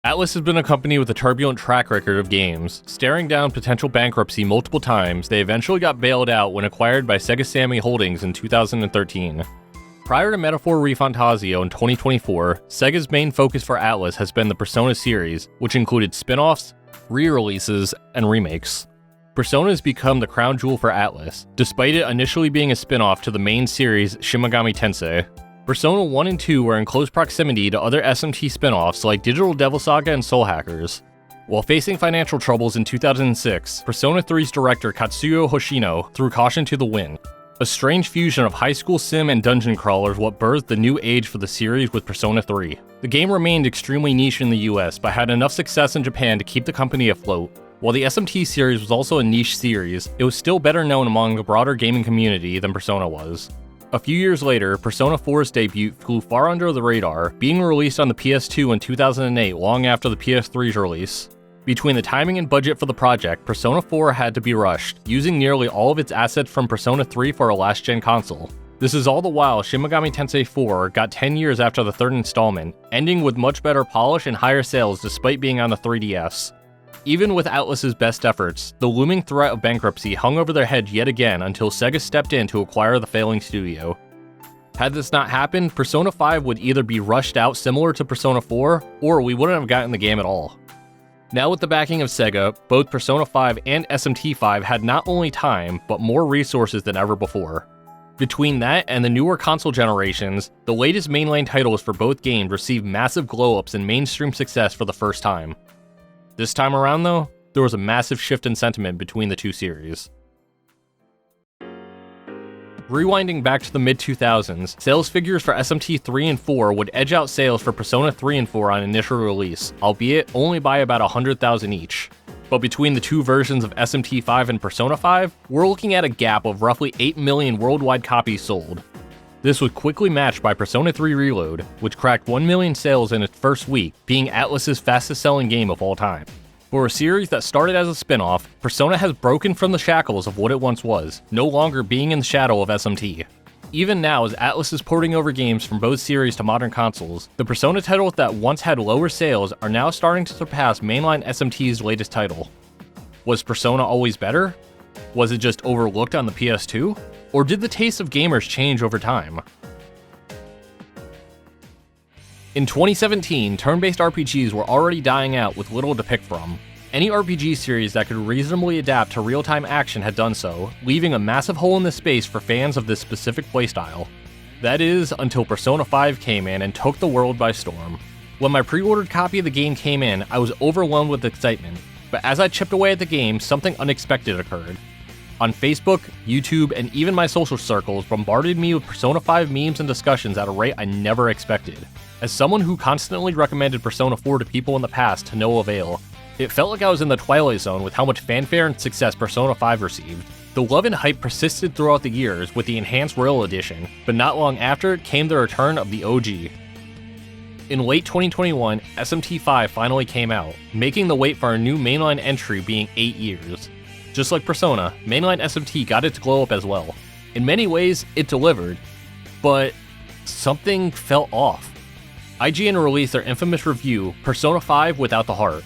Atlus has been a company with a turbulent track record of games. Staring down potential bankruptcy multiple times, they eventually got bailed out when acquired by Sega Sammy Holdings in 2013. Prior to Metaphor ReFantazio in 2024, Sega's main focus for Atlus has been the Persona series, which included spin-offs, re-releases, and remakes. Persona has become the crown jewel for Atlus, despite it initially being a spin-off to the main series Shin Megami Tensei. Persona 1 and 2 were in close proximity to other SMT spin-offs like Digital Devil Saga and Soul Hackers. While facing financial troubles in 2006, Persona 3's director Katsuyo Hoshino threw caution to the wind. A strange fusion of high school sim and dungeon crawler is what birthed the new age for the series with Persona 3. The game remained extremely niche in the US, but had enough success in Japan to keep the company afloat. While the SMT series was also a niche series, it was still better known among the broader gaming community than Persona was. A few years later, Persona 4's debut flew far under the radar, being released on the PS2 in 2008 long after the PS3's release. Between the timing and budget for the project, Persona 4 had to be rushed, using nearly all of its assets from Persona 3 for a last-gen console. This is all the while Shin Megami Tensei 4 got 10 years after the third installment, ending with much better polish and higher sales despite being on the 3DS. Even with Atlus's best efforts, the looming threat of bankruptcy hung over their heads yet again until Sega stepped in to acquire the failing studio. Had this not happened, Persona 5 would either be rushed out similar to Persona 4, or we wouldn't have gotten the game at all. Now with the backing of Sega, both Persona 5 and SMT 5 had not only time, but more resources than ever before. Between that and the newer console generations, the latest mainline titles for both games received massive glow-ups and mainstream success for the first time. This time around though, there was a massive shift in sentiment between the two series. Rewinding back to the mid-2000s, sales figures for SMT 3 and 4 would edge out sales for Persona 3 and 4 on initial release, albeit only by about 100,000 each. But between the two versions of SMT 5 and Persona 5, we're looking at a gap of roughly 8 million worldwide copies sold. This was quickly matched by Persona 3 Reload, which cracked 1 million sales in its first week, being Atlus's fastest-selling game of all time. For a series that started as a spin-off, Persona has broken from the shackles of what it once was, no longer being in the shadow of SMT. Even now, as Atlus is porting over games from both series to modern consoles, the Persona titles that once had lower sales are now starting to surpass mainline SMT's latest title. Was Persona always better? Was it just overlooked on the PS2? Or did the taste of gamers change over time? In 2017, turn-based RPGs were already dying out with little to pick from. Any RPG series that could reasonably adapt to real-time action had done so, leaving a massive hole in the space for fans of this specific playstyle. That is, until Persona 5 came in and took the world by storm. When my pre-ordered copy of the game came in, I was overwhelmed with excitement, but as I chipped away at the game, something unexpected occurred. On Facebook, YouTube, and even my social circles bombarded me with Persona 5 memes and discussions at a rate I never expected. As someone who constantly recommended Persona 4 to people in the past to no avail, it felt like I was in the Twilight Zone with how much fanfare and success Persona 5 received. The love and hype persisted throughout the years with the enhanced Royal Edition, but not long after it came the return of the OG. In late 2021, SMT 5 finally came out, making the wait for a new mainline entry being 8 years. Just like Persona, mainline SMT got its glow up as well. In many ways, it delivered, but something felt off. IGN released their infamous review, Persona 5 Without the Heart.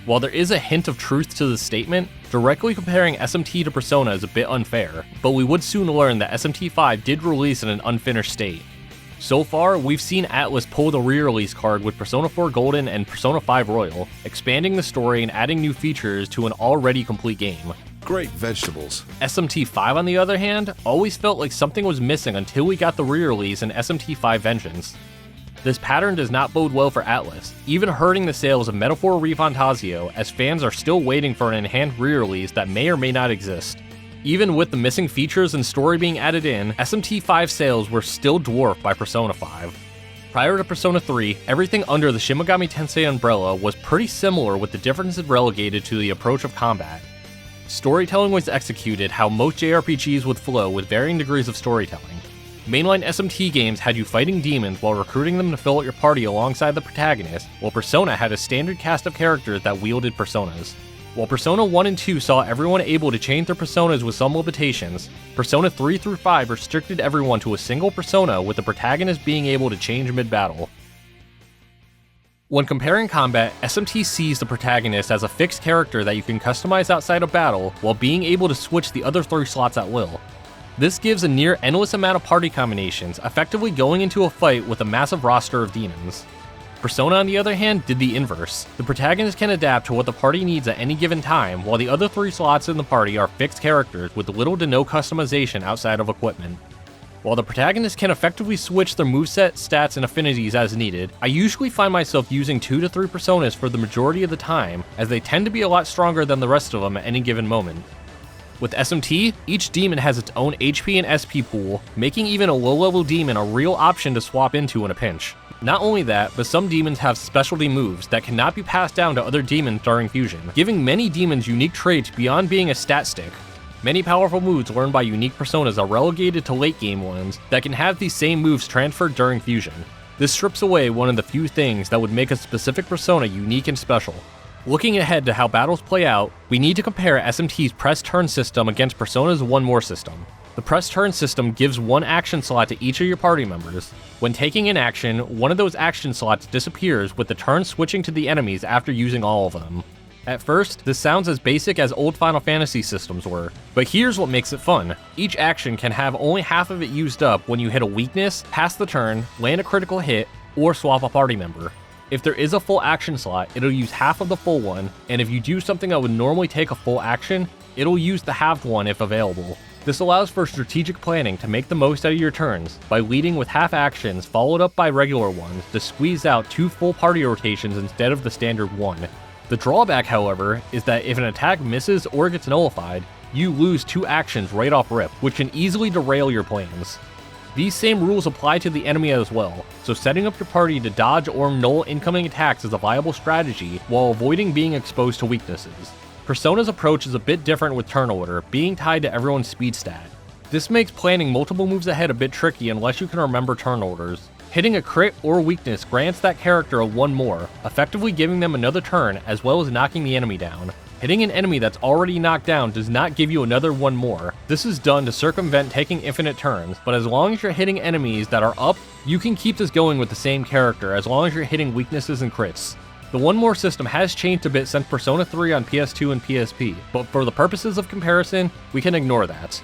While there is a hint of truth to this statement, directly comparing SMT to Persona is a bit unfair, but we would soon learn that SMT 5 did release in an unfinished state. So far, we've seen Atlus pull the re-release card with Persona 4 Golden and Persona 5 Royal, expanding the story and adding new features to an already complete game. Great vegetables. SMT 5, on the other hand, always felt like something was missing until we got the re-release in SMT 5 Vengeance. This pattern does not bode well for Atlus, even hurting the sales of Metaphor ReFantazio, as fans are still waiting for an enhanced re-release that may or may not exist. Even with the missing features and story being added in, SMT 5 sales were still dwarfed by Persona 5. Prior to Persona 3, everything under the Shin Megami Tensei umbrella was pretty similar, with the differences relegated to the approach of combat. Storytelling was executed how most JRPGs would flow, with varying degrees of storytelling. Mainline SMT games had you fighting demons while recruiting them to fill out your party alongside the protagonist, while Persona had a standard cast of characters that wielded personas. While Persona 1 and 2 saw everyone able to change their personas with some limitations, Persona 3 through 5 restricted everyone to a single persona, with the protagonist being able to change mid-battle. When comparing combat, SMT sees the protagonist as a fixed character that you can customize outside of battle while being able to switch the other 3 slots at will. This gives a near endless amount of party combinations, effectively going into a fight with a massive roster of demons. Persona, on the other hand, did the inverse. The protagonist can adapt to what the party needs at any given time, while the other 3 slots in the party are fixed characters with little to no customization outside of equipment. While the protagonist can effectively switch their moveset, stats, and affinities as needed, I usually find myself using 2 to 3 personas for the majority of the time, as they tend to be a lot stronger than the rest of them at any given moment. With SMT, each demon has its own HP and SP pool, making even a low-level demon a real option to swap into in a pinch. Not only that, but some demons have specialty moves that cannot be passed down to other demons during fusion, giving many demons unique traits beyond being a stat stick. Many powerful moves learned by unique personas are relegated to late game ones that can have these same moves transferred during fusion. This strips away one of the few things that would make a specific persona unique and special. Looking ahead to how battles play out, we need to compare SMT's press turn system against Persona's one more system. The press turn system gives 1 action slot to each of your party members. When taking an action, one of those action slots disappears with the turn switching to the enemies after using all of them. At first, this sounds as basic as old Final Fantasy systems were, but here's what makes it fun. Each action can have only half of it used up when you hit a weakness, pass the turn, land a critical hit, or swap a party member. If there is a full action slot, it'll use half of the full one, and if you do something that would normally take a full action, it'll use the halved one if available. This allows for strategic planning to make the most out of your turns, by leading with half actions followed up by regular ones to squeeze out 2 full party rotations instead of the standard 1. The drawback, however, is that if an attack misses or gets nullified, you lose 2 actions right off rip, which can easily derail your plans. These same rules apply to the enemy as well, so setting up your party to dodge or null incoming attacks is a viable strategy while avoiding being exposed to weaknesses. Persona's approach is a bit different with turn order, being tied to everyone's speed stat. This makes planning multiple moves ahead a bit tricky unless you can remember turn orders. Hitting a crit or weakness grants that character a 1 more, effectively giving them another turn as well as knocking the enemy down. Hitting an enemy that's already knocked down does not give you another 1 more. This is done to circumvent taking infinite turns, but as long as you're hitting enemies that are up, you can keep this going with the same character as long as you're hitting weaknesses and crits. The 1 more system has changed a bit since Persona 3 on PS2 and PSP, but for the purposes of comparison, we can ignore that.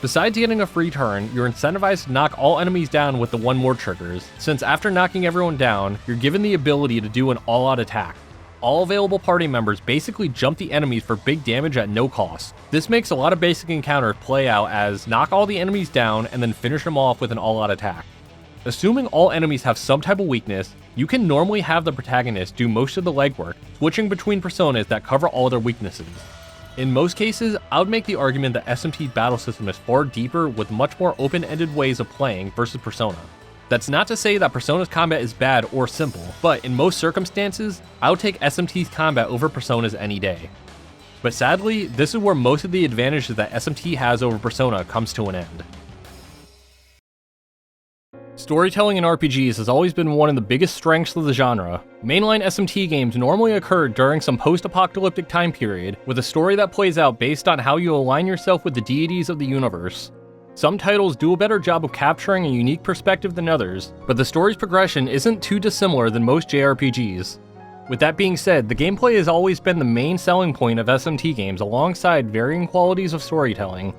Besides getting a free turn, you're incentivized to knock all enemies down with the 1 more triggers, since after knocking everyone down, you're given the ability to do an all-out attack. All available party members basically jump the enemies for big damage at no cost. This makes a lot of basic encounters play out as knock all the enemies down and then finish them off with an all-out attack. Assuming all enemies have some type of weakness, you can normally have the protagonist do most of the legwork, switching between personas that cover all their weaknesses. In most cases, I would make the argument that SMT's battle system is far deeper with much more open-ended ways of playing versus Persona. That's not to say that Persona's combat is bad or simple, but in most circumstances, I would take SMT's combat over Persona's any day. But sadly, this is where most of the advantages that SMT has over Persona comes to an end. Storytelling in RPGs has always been one of the biggest strengths of the genre. Mainline SMT games normally occur during some post-apocalyptic time period, with a story that plays out based on how you align yourself with the deities of the universe. Some titles do a better job of capturing a unique perspective than others, but the story's progression isn't too dissimilar than most JRPGs. With that being said, the gameplay has always been the main selling point of SMT games alongside varying qualities of storytelling.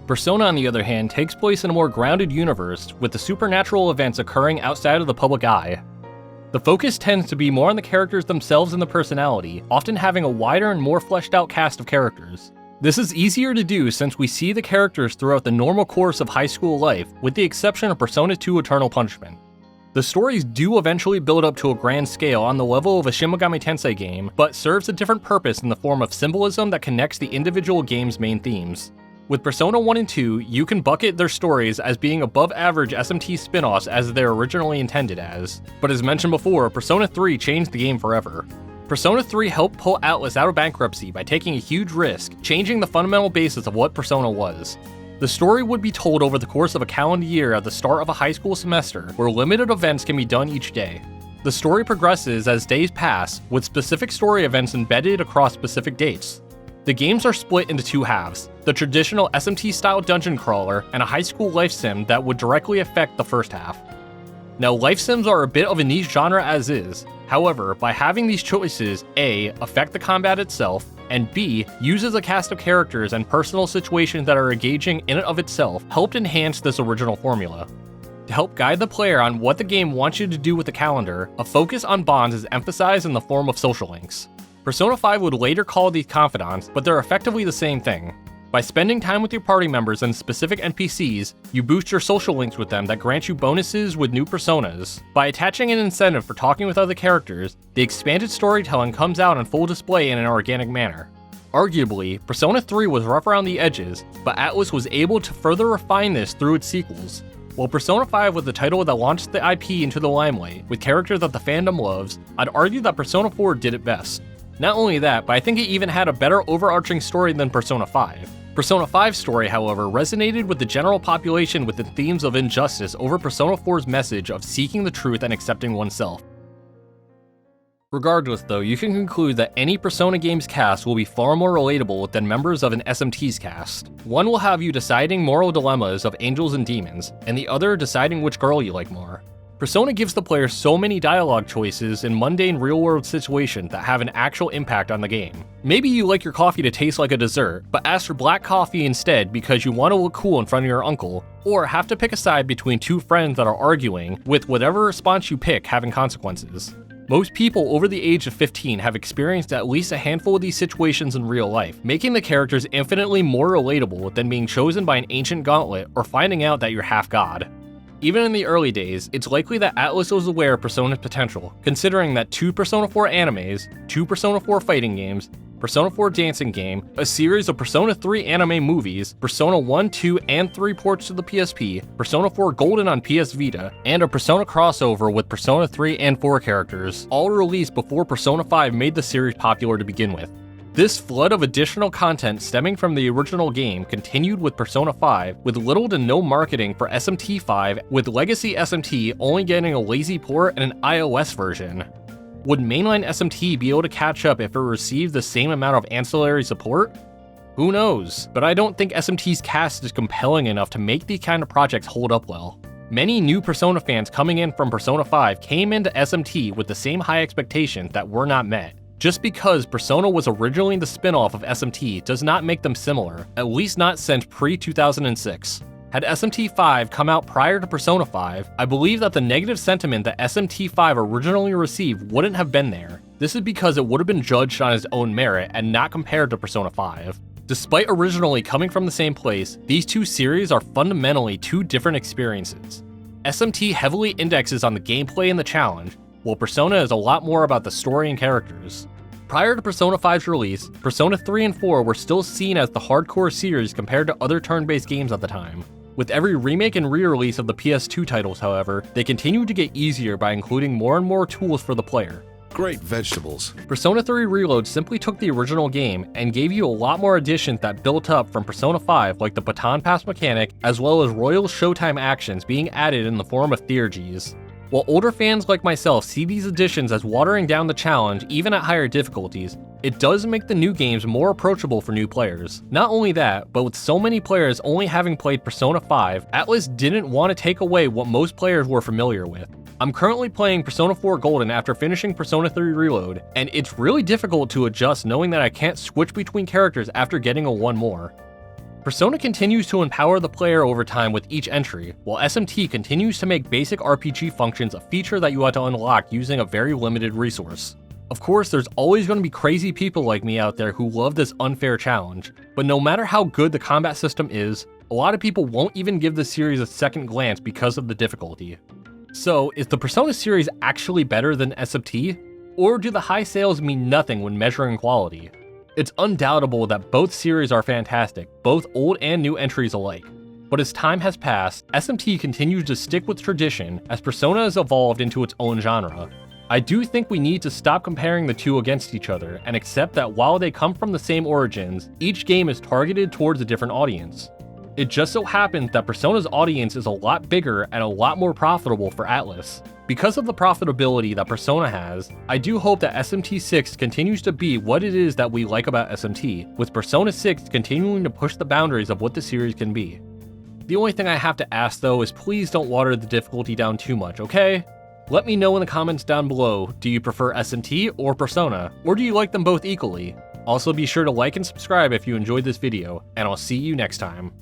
Persona, on the other hand, takes place in a more grounded universe, with the supernatural events occurring outside of the public eye. The focus tends to be more on the characters themselves and the personality, often having a wider and more fleshed out cast of characters. This is easier to do since we see the characters throughout the normal course of high school life, with the exception of Persona 2 Eternal Punishment. The stories do eventually build up to a grand scale on the level of a Shin Megami Tensei game, but serves a different purpose in the form of symbolism that connects the individual game's main themes. With Persona 1 and 2, you can bucket their stories as being above average SMT spin-offs as they're originally intended as. But as mentioned before, Persona 3 changed the game forever. Persona 3 helped pull Atlus out of bankruptcy by taking a huge risk, changing the fundamental basis of what Persona was. The story would be told over the course of a calendar year at the start of a high school semester, where limited events can be done each day. The story progresses as days pass, with specific story events embedded across specific dates. The games are split into 2 halves, the traditional SMT-style dungeon crawler and a high school life sim that would directly affect the first half. Now, life sims are a bit of a niche genre as is. However, by having these choices A, affect the combat itself, and B, uses a cast of characters and personal situations that are engaging in and of itself, helped enhance this original formula. To help guide the player on what the game wants you to do with the calendar, a focus on bonds is emphasized in the form of social links. Persona 5 would later call these confidants, but they're effectively the same thing. By spending time with your party members and specific NPCs, you boost your social links with them that grant you bonuses with new personas. By attaching an incentive for talking with other characters, the expanded storytelling comes out on full display in an organic manner. Arguably, Persona 3 was rough around the edges, but Atlus was able to further refine this through its sequels. While Persona 5 was the title that launched the IP into the limelight, with characters that the fandom loves, I'd argue that Persona 4 did it best. Not only that, but I think it even had a better overarching story than Persona 5. Persona 5's story, however, resonated with the general population with the themes of injustice over Persona 4's message of seeking the truth and accepting oneself. Regardless though, you can conclude that any Persona game's cast will be far more relatable than members of an SMT's cast. One will have you deciding moral dilemmas of angels and demons, and the other deciding which girl you like more. Persona gives the player so many dialogue choices in mundane real-world situations that have an actual impact on the game. Maybe you like your coffee to taste like a dessert, but ask for black coffee instead because you want to look cool in front of your uncle, or have to pick a side between two friends that are arguing, with whatever response you pick having consequences. Most people over the age of 15 have experienced at least a handful of these situations in real life, making the characters infinitely more relatable than being chosen by an ancient gauntlet or finding out that you're half god. Even in the early days, it's likely that Atlus was aware of Persona's potential, considering that 2 Persona 4 animes, 2 Persona 4 fighting games, Persona 4 dancing game, a series of Persona 3 anime movies, Persona 1, 2, and 3 ports to the PSP, Persona 4 Golden on PS Vita, and a Persona crossover with Persona 3 and 4 characters, all released before Persona 5 made the series popular to begin with. This flood of additional content stemming from the original game continued with Persona 5, with little to no marketing for SMT 5, with Legacy SMT only getting a lazy port and an iOS version. Would mainline SMT be able to catch up if it received the same amount of ancillary support? Who knows, but I don't think SMT's cast is compelling enough to make these kind of projects hold up well. Many new Persona fans coming in from Persona 5 came into SMT with the same high expectations that were not met. Just because Persona was originally the spinoff of SMT does not make them similar, at least not since pre-2006. Had SMT 5 come out prior to Persona 5, I believe that the negative sentiment that SMT 5 originally received wouldn't have been there. This is because it would have been judged on its own merit and not compared to Persona 5. Despite originally coming from the same place, these two series are fundamentally two different experiences. SMT heavily indexes on the gameplay and the challenge, while Persona is a lot more about the story and characters. Prior to Persona 5's release, Persona 3 and 4 were still seen as the hardcore series compared to other turn-based games at the time. With every remake and re-release of the PS2 titles, however, they continued to get easier by including more and more tools for the player. Great vegetables. Persona 3 Reload simply took the original game and gave you a lot more additions that built up from Persona 5, like the baton pass mechanic, as well as Royal Showtime actions being added in the form of theurgies. While older fans like myself see these additions as watering down the challenge even at higher difficulties, it does make the new games more approachable for new players. Not only that, but with so many players only having played Persona 5, Atlus didn't want to take away what most players were familiar with. I'm currently playing Persona 4 Golden after finishing Persona 3 Reload, and it's really difficult to adjust knowing that I can't switch between characters after getting a 1 more. Persona continues to empower the player over time with each entry, while SMT continues to make basic RPG functions a feature that you have to unlock using a very limited resource. Of course, there's always going to be crazy people like me out there who love this unfair challenge, but no matter how good the combat system is, a lot of people won't even give the series a second glance because of the difficulty. So, is the Persona series actually better than SMT? Or do the high sales mean nothing when measuring quality? It's undoubtable that both series are fantastic, both old and new entries alike. But as time has passed, SMT continues to stick with tradition as Persona has evolved into its own genre. I do think we need to stop comparing the two against each other and accept that while they come from the same origins, each game is targeted towards a different audience. It just so happens that Persona's audience is a lot bigger and a lot more profitable for Atlus. Because of the profitability that Persona has, I do hope that SMT 6 continues to be what it is that we like about SMT, with Persona 6 continuing to push the boundaries of what the series can be. The only thing I have to ask though is please don't water the difficulty down too much, okay? Let me know in the comments down below, do you prefer SMT or Persona, or do you like them both equally? Also be sure to like and subscribe if you enjoyed this video, and I'll see you next time.